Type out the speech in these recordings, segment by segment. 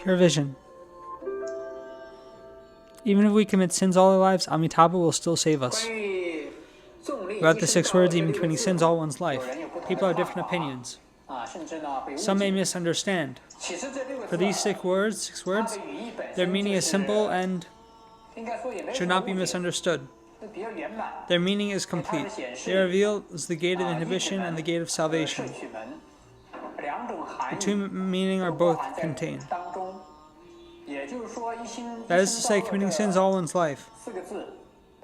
pure vision. Even if we commit sins all our lives, Amitabha will still save us. About the 6 words, even committing sins all one's life, people have different opinions. Some may misunderstand. For these 6 words, their meaning is simple and should not be misunderstood. Their meaning is complete. They reveal the gate of inhibition and the gate of salvation. The two meanings are both contained. That is to say, committing sins all one's life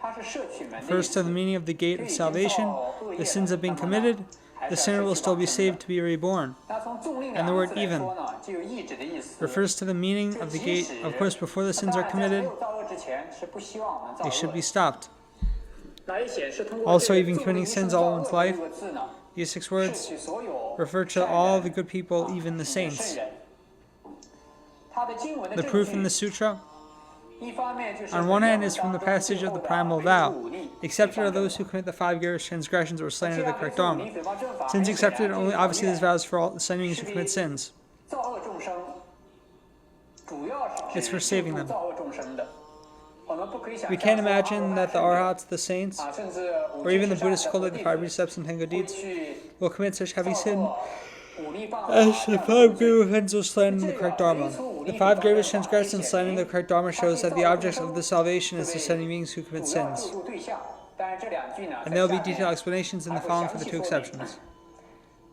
refers to the meaning of the gate of salvation. The sins have been committed, the sinner will still be saved to be reborn. And the word even refers to the meaning of the gate. Of course, before the sins are committed, they should be stopped. Also, even committing sins all one's life, these 6 words refer to all the good people, even the saints. The proof in the sutra, on one hand, is from the passage of the primal vow. Accepted are those who commit the 5 grievous transgressions or slander the correct dharma. Sins accepted, only obviously this vow is for all the beings who commit sins. It's for saving them. We can't imagine that the Arhats, the saints, or even the Buddhist cult like the 5 precepts and 10 good deeds, will commit such heavy sin as the 5 grievous offenses of slandering the correct dharma. The 5 grievous transgressions and slandering the correct dharma shows that the object of the salvation is the sending beings who commit sins. And there will be detailed explanations in the following for the 2 exceptions.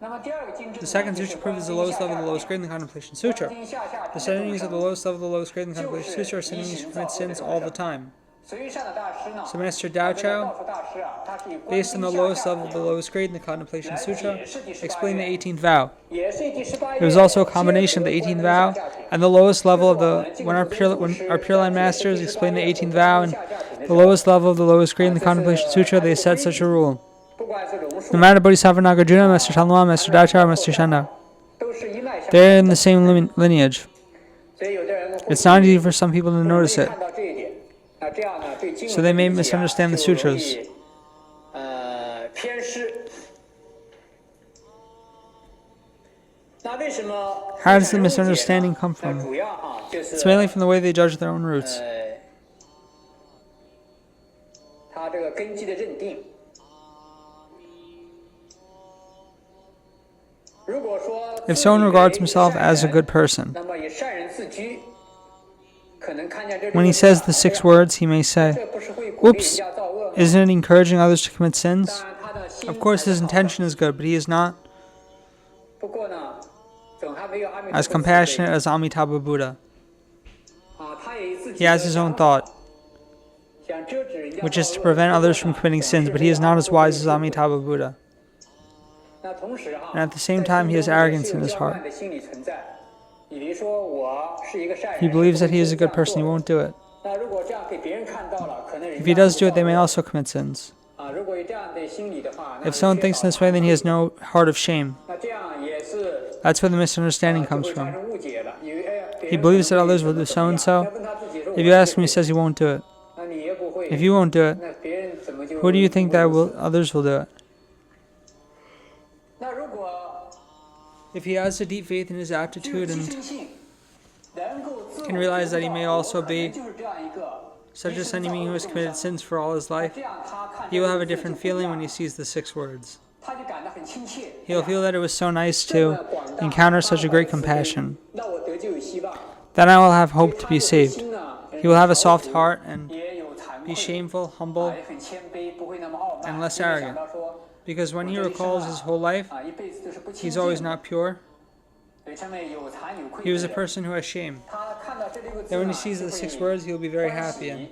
The second sutra proof is the lowest level of the lowest grade in the Contemplation Sutra. The sendings of the lowest level of the lowest grade in the Contemplation Sutra are sendings who commit sins all the time. So Master Dao Chao, based on the lowest level of the lowest grade in the Contemplation Sutra, explained the 18th vow. There was also a combination of the 18th vow and the lowest level of the... When our Pure Line Masters explained the 18th vow and the lowest level of the lowest grade in the Contemplation Sutra, they said such a rule. No matter Bodhisattva Nagarjuna, Master Shalma, Master Dacha, or Master Shanda, they're in the same lineage. It's not easy for some people to notice it, so they may misunderstand the sutras. How does the misunderstanding come from? It's mainly from the way they judge their own roots. If someone regards himself as a good person, when he says the 6 words, he may say, "Oops, isn't it encouraging others to commit sins?" Of course, his intention is good, but he is not as compassionate as Amitabha Buddha. He has his own thought, which is to prevent others from committing sins, but he is not as wise as Amitabha Buddha. And at the same time, he has arrogance in his heart. He believes that he is a good person, he won't do it. If he does do it, they may also commit sins. If someone thinks in this way, then he has no heart of shame. That's where the misunderstanding comes from. He believes that others will do so and so. If you ask him, he says he won't do it. If you won't do it, who do you think that others will do it? If he has a deep faith in his aptitude and can realize that he may also be such a sending being who has committed sins for all his life, he will have a different feeling when he sees the 6 words. He will feel that it was so nice to encounter such a great compassion. Then I will have hope to be saved. He will have a soft heart and be shameful, humble, and less arrogant. Because when he recalls his whole life, he's always not pure. He was a person who has shame. Then when he sees the 6 words, he will be very happy and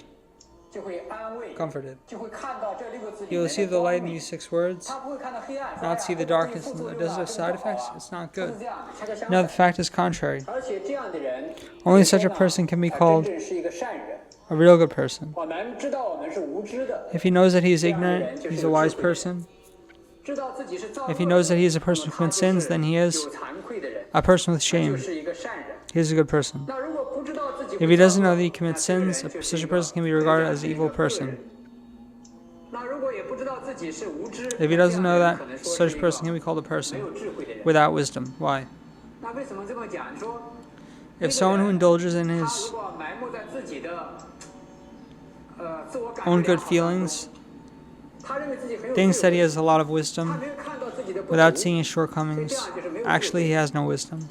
comforted. He will see the light in these 6 words, not see the darkness. Does it have side effects? It's not good. No, the fact is contrary. Only such a person can be called a real good person. If he knows that he is ignorant, he's a wise person. If he knows that he is a person who commits sins, then he is a person with shame. He is a good person. If he doesn't know that he commits sins, such a person can be regarded as an evil person. If he doesn't know that, such a person can be called a person without wisdom. Why? If someone who indulges in his own good feelings thinks that he has a lot of wisdom without seeing his shortcomings, actually he has no wisdom.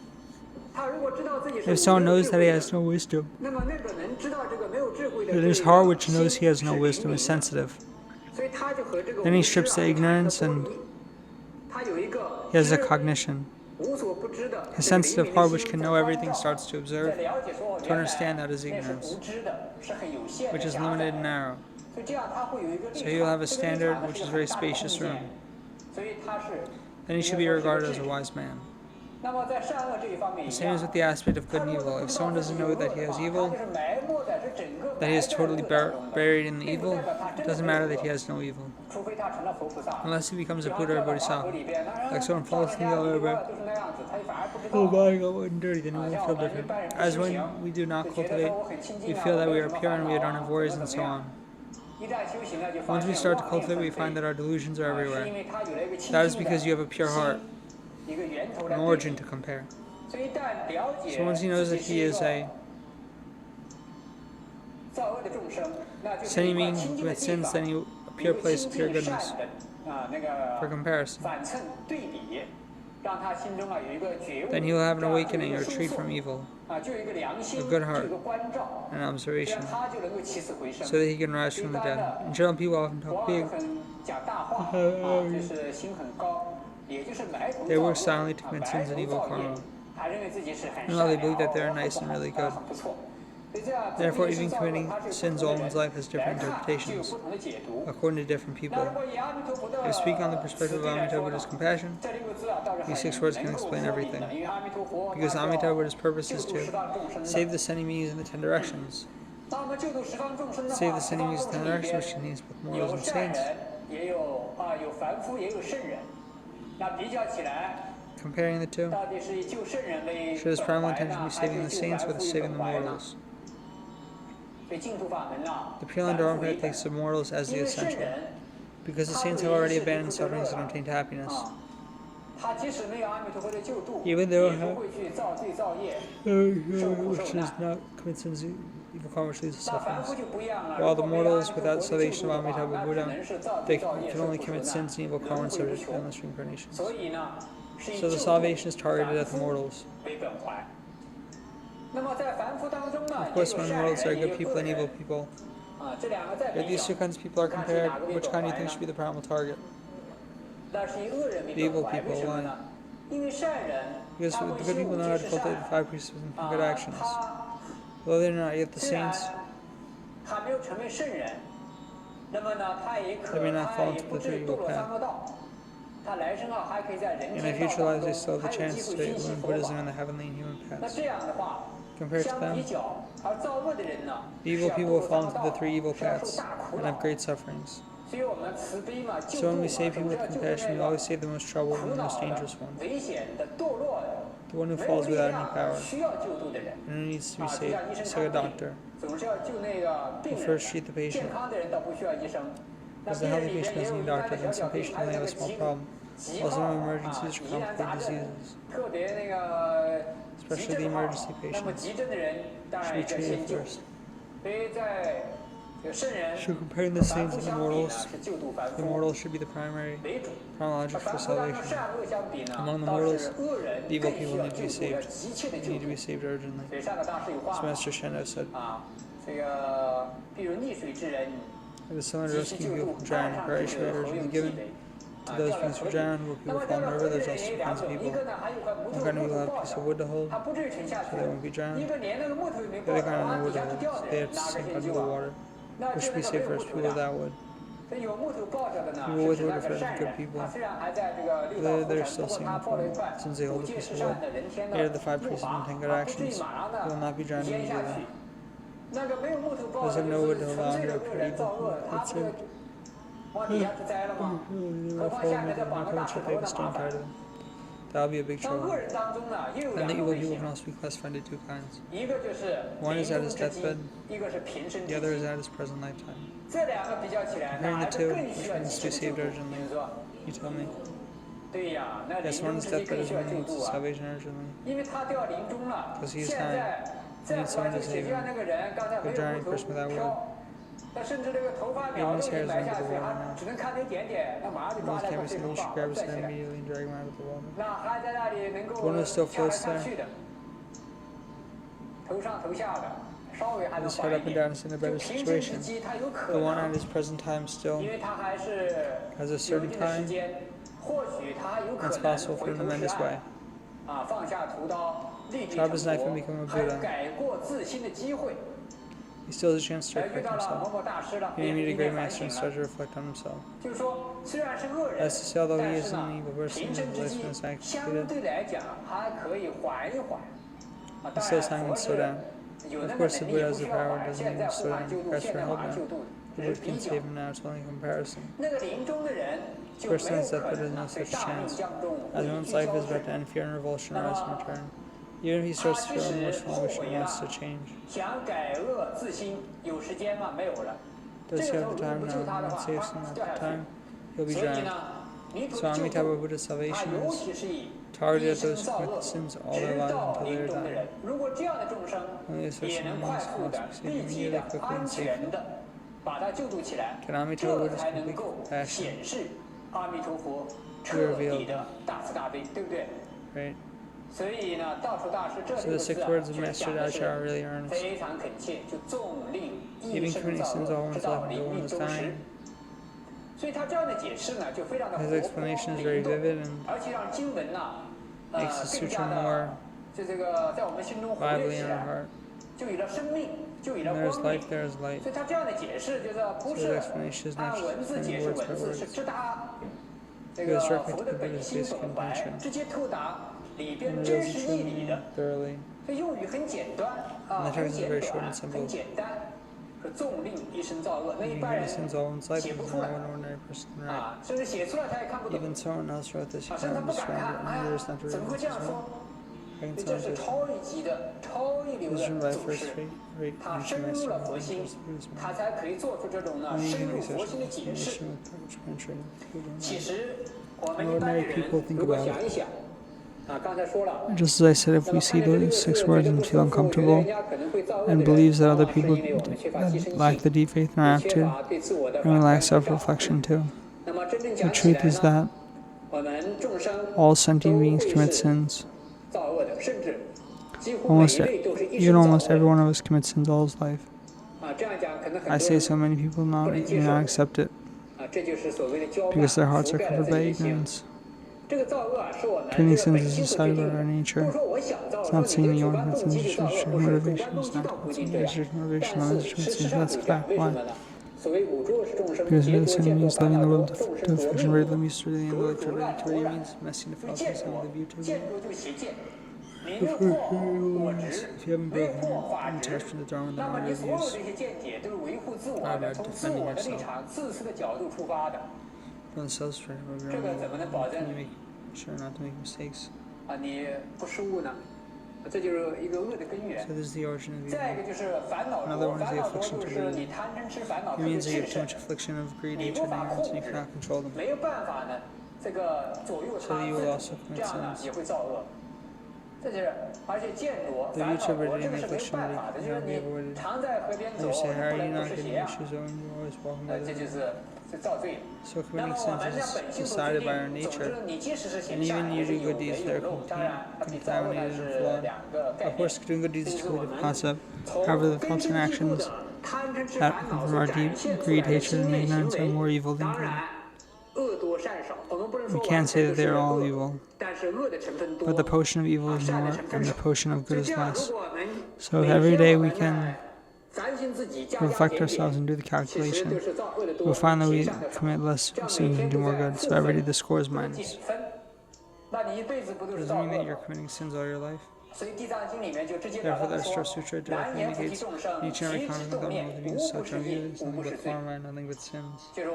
If someone knows that he has no wisdom, then his heart, which knows he has no wisdom, is sensitive. Then he strips the ignorance and he has a cognition. His sensitive heart, which can know everything, starts to observe, to understand that his ignorance, which is limited and narrow. So he will have a standard which is a very spacious room. Then he should be regarded as a wise man. The same is with the aspect of good and evil. If someone doesn't know that he has evil, that he is totally buried in the evil, it doesn't matter that he has no evil. Unless he becomes a Buddha or Bodhisattva. Like someone falls in the elevator, oh my God, I'm dirty, then we will feel different. As when we do not cultivate, we feel that we are pure and we don't have worries and so on. Once we start to cultivate, we find that our delusions are everywhere. That is because you have a pure heart, an origin to compare. So once he knows that he is a sinning being who commits sins, then he a pure place of pure goodness for comparison. Then he will have an awakening, a retreat from evil, a good heart, and observation, so that he can rise from the dead. In general, people often talk big. They work silently to commit sins and evil karma. Meanwhile, they believe that they are nice and really good. Therefore, even committing sins all one's life has different interpretations, according to different people. If speaking on the perspective of Amitabha Buddha's compassion, these 6 words can explain everything. Because Amitabha Buddha's purpose is to save the sinning beings in the 10 directions. Save the sinning beings in the 10 directions, which contains both mortals and saints. Comparing the two, should his primal intention be saving the saints or saving the mortals? The Pure Land Dharma Path takes the mortals as the essential, because the saints have already abandoned sufferings and obtained happiness. Even though which does not commit sins, evil karma which leads to sufferings. While the mortals, without salvation of Amitabha Buddha, they can only commit sins and evil karma and subject to endless reincarnations. So the salvation is targeted at the mortals. Of course, when mortals are good people and evil people, if these 2 kinds of people are compared, which kind do you think should be the primal target? The evil people. Why? Because the good people know how to cultivate the 5 precepts and good actions. Though they are not yet the saints, they may not fall into the 3 evil path. In their future lives, they still have the chance to learn Buddhism in the heavenly and human paths. Compared to them, the evil people will fall into the 3 evil paths and have great sufferings. So when we save people with compassion, we always save the most troubled and the most dangerous one, the one who falls without any power, and who needs to be saved, just like a doctor. We'll first treat the patient. If the healthy patient doesn't need a doctor, then some patients only have a small problem, while some have emergencies or complicated diseases. Especially the emergency patients should be treated first. So comparing the saints and the mortals should be the primary logic for salvation. Among the mortals, the evil people need to be saved. They need to be saved urgently. As Master Shendo said, it is similar to rescuing people from drowning. Prayer should be urgently given to those beings who drown. Where people fall in the river, there's also 2 kinds of people. One kind of people have a piece of wood to hold, so they won't be drowned. The other kind have no wood to hold, so they have to sink under the water. Which should be safe first, people without wood. People with wood refer to good people. They're still sinking the point, since they hold a piece of wood. They are the 5 precepts and 10 good actions. They will not be drowned immediately. Those have no wood to hold on to pure evil. That's it. That will be a big trouble. And the evil people can also be classified into 2 kinds. One is at his deathbed, the other is at his present lifetime. Comparing the 2, which one needs to be saved urgently? You tell me. Yes, one's death that is meaning to salvation urgently. Because he is high. He needs someone to save him. A giant person without wood. Even his hair is under the water now. When he can't be seen, we should grab his head immediately and drag him out of the water. The one who still floats there. His head up and down is in a better situation. The one at his present time still has a certain time. It's possible for him to mend his way. Drop his knife and become a Buddha. He still has a chance to reflect himself. He may meet a great master and start to reflect on himself. As to say, although he is an evil person, his lifespan is not completed. He still has time to slow down. Of course, the Buddha has the power, doesn't need to slow down. He cries for help now. The Buddha can save him now, it's only a comparison. The person is death, but there's no such chance. As one's life is about to end, fear and revulsion arise in return. Even if he starts to feel remorseful, wish he wants to change. Does he have the time now? When saves him at the time, he'll be drowned. So Amitabha Buddha's salvation is targeted at those who commit sins all their lives until they are dying. Only such enemies can succeed immediately, quickly, and safely. Can Amitabha Buddha's complete compassion be revealed? Right? So the 6 words of Master Dacha are really earnest. Even committing sins all one's life until one is dying. His explanation is very vivid and makes the sutra more lively in our heart. When there is life, there is light. So his explanation is not just explaining words by words. It goes directly to the Buddha's basic intention and reveals the true meaning thoroughly. And the text is very short and simple. Meaning many sins all one's life is not one ordinary person right. Even someone else wrote this, you can't understand it, and there is not to realize as well. Reconciliation. It was written by first rate ancient master of the Buddhist movement. Many even research explanation with which penetrating ordinary people think about it. Just as I said, if we see those 6 words and feel uncomfortable and believes that other people lack the deep faith in our attitude, and we lack self-reflection too. The truth is that all sentient beings commit sins. Almost every one of us commits sins all his life. I say so many people may not accept it because their hearts are covered by ignorance. Committing sins is a side of our nature. It's not saying that you want to commit sins, it's just motivation. It's not commit sins, it's just motivation. Not to commit sins, that's a fact. Why? Because the sin means living in the world of affection, regular means to really intellectual activity means messing the false and the beauty of it. If you haven't broken and attached to the Dharma, then all your views are about defending yourself. From the self-destruction of your own will, can you make sure not to make mistakes? So this is the origin of evil. Another one is the affliction to greed. It means that you have too much affliction of greed, hatred, and ignorance, and you cannot control them. So that you will also commit sins. The YouTuber did the affliction cannot be avoided. And you say, how are you not getting issues when you're always walking by the river? So committing sins is decided by our nature, and even you do good deeds that are contaminated and flawed. Of course, doing good deeds is a creative concept. However, the thoughts and actions that come from our deep greed, hatred, and ignorance are more evil than good. We can't say that they are all evil, but the potion of evil is more, and the potion of good is less. So if every day we can reflect ourselves and do the calculation, we'll find that we commit less sins and do more good. So every day the score is minus. Does it mean that you're committing sins all your life? Therefore, the Astra Sutra directly indicates each and every conduct of the beings such are viewed as nothing but form and nothing but sins. It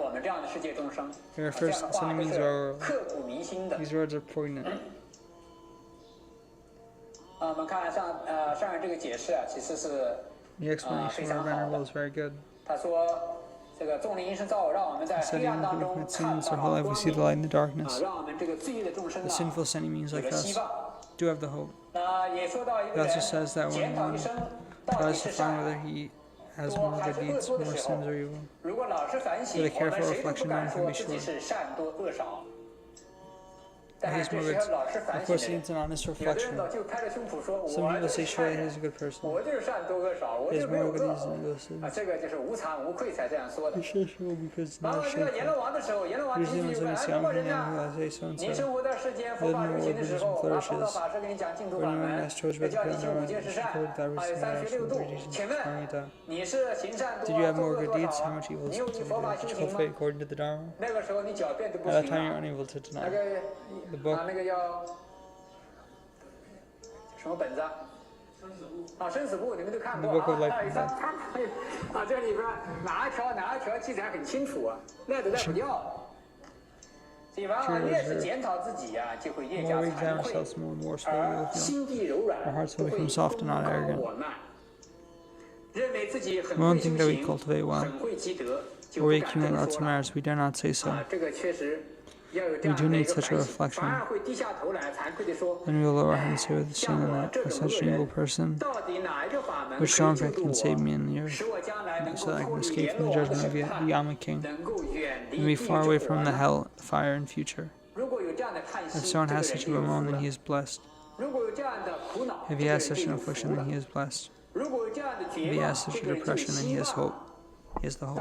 refers to something means are these words are poignant. The explanation of our venerable is very good. Said even if we commit sins our whole life, we see the light in the darkness. The sinful sin means like us do have the hope. It also says that when one tries to find whether he has more good deeds, more sins, or evil, with a careful reflection, one can be sure that he is more good. Of course, he needs an honest reflection. Some people say, surely he is a good person. He has more good deeds than evil sins. He says so because it's not shameful. Usually when somebody say, I'm from I say so and so. He doesn't know what Buddhism flourishes. Or anyone asks George about the Buddha, you should go to that Dharma. Did you have more good deeds? How much evil did you cultivate according to the Dharma? At that time, you're unable to deny. The book. The book of life and death. The more we examine ourselves, the more slowly we will feel. Our hearts will become soft and not arrogant. We won't think that we cultivate well, or we accumulate lots of merits. We dare not say so. We do need such a reflection. Then we will lower our hands here with the sin and that of such an evil person. Which strong faith can save me in the earth, so that I can escape from the judgment of the Yama King, and be far away from the hell fire in future. If someone has such a bemoan, then he is blessed. If he has such an affliction, then he is blessed. If he has such a depression, then he has hope. He has the hope.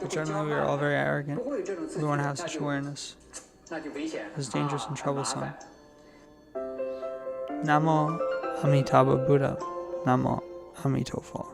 But generally, we are all very arrogant. We won't have such awareness. It's dangerous and troublesome. Namo Amitabha Buddha. Namo Amitabha.